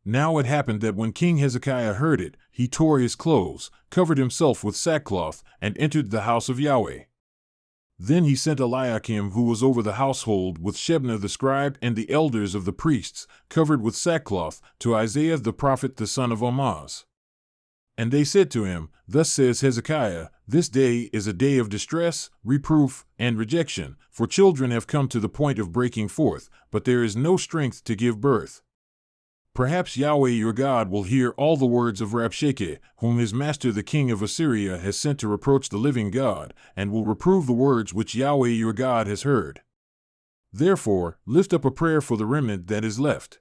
Now it happened that when King Hezekiah heard it, he tore his clothes, covered himself with sackcloth, and entered the house of Yahweh. Then he sent Eliakim, who was over the household, with Shebna the scribe and the elders of the priests, covered with sackcloth, to Isaiah the prophet the son of Amoz. And they said to him, Thus says Hezekiah, This day is a day of distress, reproof, and rejection, for children have come to the point of breaking forth, but there is no strength to give birth. Perhaps Yahweh your God will hear all the words of Rabshakeh, whom his master the king of Assyria has sent to reproach the living God, and will reprove the words which Yahweh your God has heard. Therefore, lift up a prayer for the remnant that is left.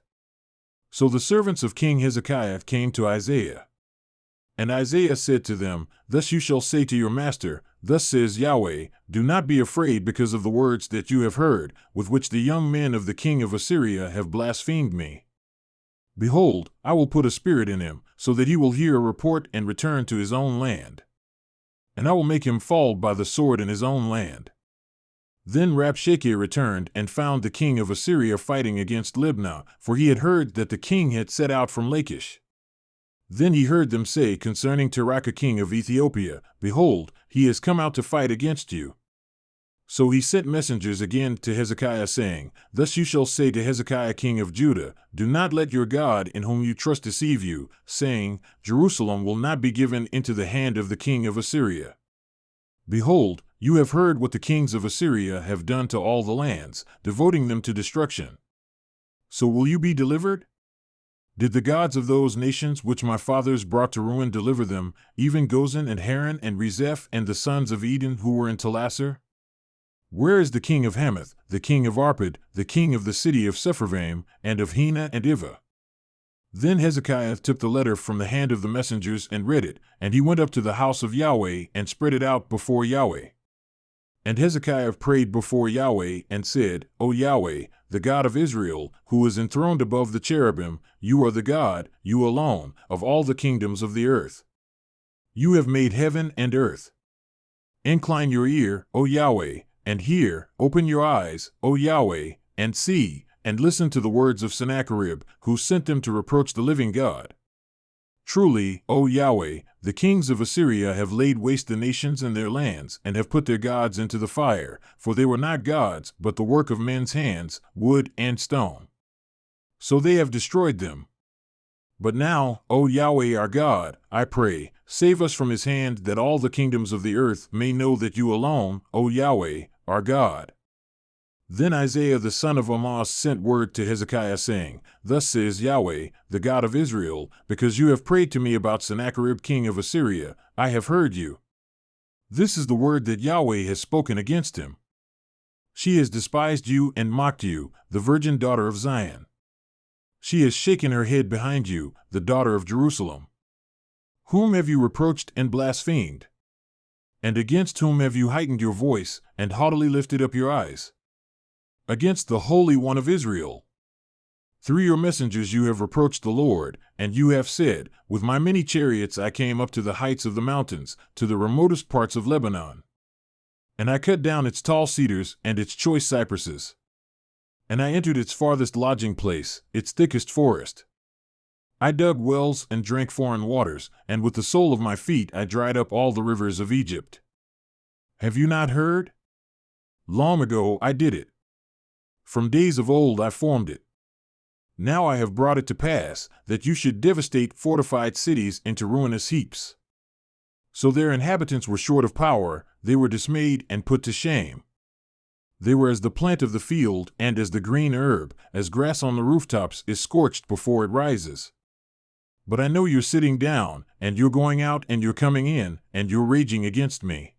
So the servants of King Hezekiah came to Isaiah. And Isaiah said to them, Thus you shall say to your master, Thus says Yahweh, Do not be afraid because of the words that you have heard, with which the young men of the king of Assyria have blasphemed me. Behold, I will put a spirit in him, so that he will hear a report and return to his own land. And I will make him fall by the sword in his own land. Then Rabshakeh returned and found the king of Assyria fighting against Libnah, for he had heard that the king had set out from Lachish. Then he heard them say concerning Tirhakah king of Ethiopia, Behold, he has come out to fight against you. So he sent messengers again to Hezekiah, saying, Thus you shall say to Hezekiah king of Judah, Do not let your God in whom you trust deceive you, saying, Jerusalem will not be given into the hand of the king of Assyria. Behold, you have heard what the kings of Assyria have done to all the lands, devoting them to destruction. So will you be delivered? Did the gods of those nations which my fathers brought to ruin deliver them, even Gozan and Haran and Rezeph and the sons of Eden who were in Telassar? Where is the king of Hamath, the king of Arpad, the king of the city of Sepharvaim, and of Hena and Ivah? Then Hezekiah took the letter from the hand of the messengers and read it, and he went up to the house of Yahweh and spread it out before Yahweh. And Hezekiah prayed before Yahweh and said, O Yahweh, the God of Israel, who is enthroned above the cherubim, you are the God, you alone, of all the kingdoms of the earth. You have made heaven and earth. Incline your ear, O Yahweh, and hear, open your eyes, O Yahweh, and see, and listen to the words of Sennacherib, who sent them to reproach the living God. Truly, O Yahweh, the kings of Assyria have laid waste the nations and their lands, and have put their gods into the fire, for they were not gods, but the work of men's hands, wood and stone. So they have destroyed them. But now, O Yahweh our God, I pray, save us from his hand, that all the kingdoms of the earth may know that you alone, O Yahweh, are God. Then Isaiah the son of Amoz sent word to Hezekiah, saying, Thus says Yahweh, the God of Israel, because you have prayed to me about Sennacherib king of Assyria, I have heard you. This is the word that Yahweh has spoken against him. She has despised you and mocked you, the virgin daughter of Zion. She has shaken her head behind you, the daughter of Jerusalem. Whom have you reproached and blasphemed? And against whom have you heightened your voice, and haughtily lifted up your eyes? Against the Holy One of Israel. Through your messengers you have reproached the Lord, and you have said, With my many chariots I came up to the heights of the mountains, to the remotest parts of Lebanon. And I cut down its tall cedars and its choice cypresses. And I entered its farthest lodging place, its thickest forest. I dug wells and drank foreign waters, and with the sole of my feet I dried up all the rivers of Egypt. Have you not heard? Long ago I did it. From days of old I formed it. Now I have brought it to pass, that you should devastate fortified cities into ruinous heaps. So their inhabitants were short of power, they were dismayed and put to shame. They were as the plant of the field, and as the green herb, as grass on the rooftops is scorched before it rises. But I know you're sitting down, and you're going out and you're coming in, and you're raging against me.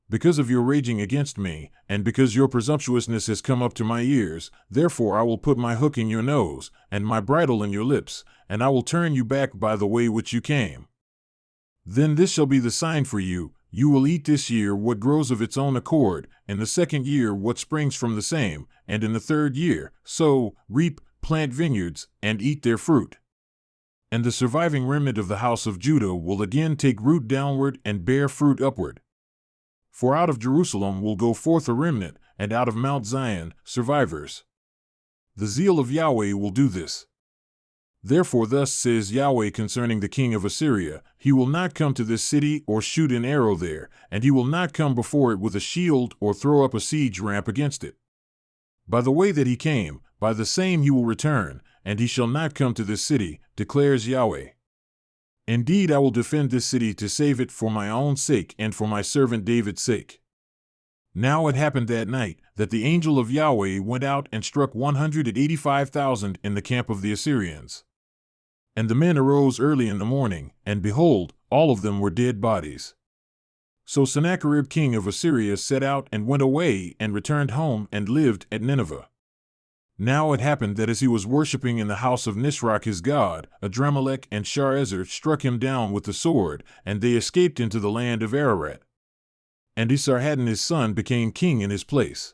Because of your raging against me, and because your presumptuousness has come up to my ears, therefore I will put my hook in your nose, and my bridle in your lips, and I will turn you back by the way which you came. Then this shall be the sign for you, you will eat this year what grows of its own accord, in the second year what springs from the same, and in the third year, sow, reap, plant vineyards, and eat their fruit. And the surviving remnant of the house of Judah will again take root downward and bear fruit upward. For out of Jerusalem will go forth a remnant, and out of Mount Zion, survivors. The zeal of Yahweh will do this. Therefore thus says Yahweh concerning the king of Assyria, he will not come to this city or shoot an arrow there, and he will not come before it with a shield or throw up a siege ramp against it. By the way that he came, by the same he will return, and he shall not come to this city, declares Yahweh. Indeed, I will defend this city to save it for my own sake and for my servant David's sake. Now it happened that night, that the angel of Yahweh went out and struck 185,000 in the camp of the Assyrians. And the men arose early in the morning, and behold, all of them were dead bodies. So Sennacherib king of Assyria set out and went away and returned home and lived at Nineveh. Now it happened that as he was worshipping in the house of Nisroch his god, Adramelech and Sharezer struck him down with the sword, and they escaped into the land of Ararat. And Esarhaddon his son became king in his place.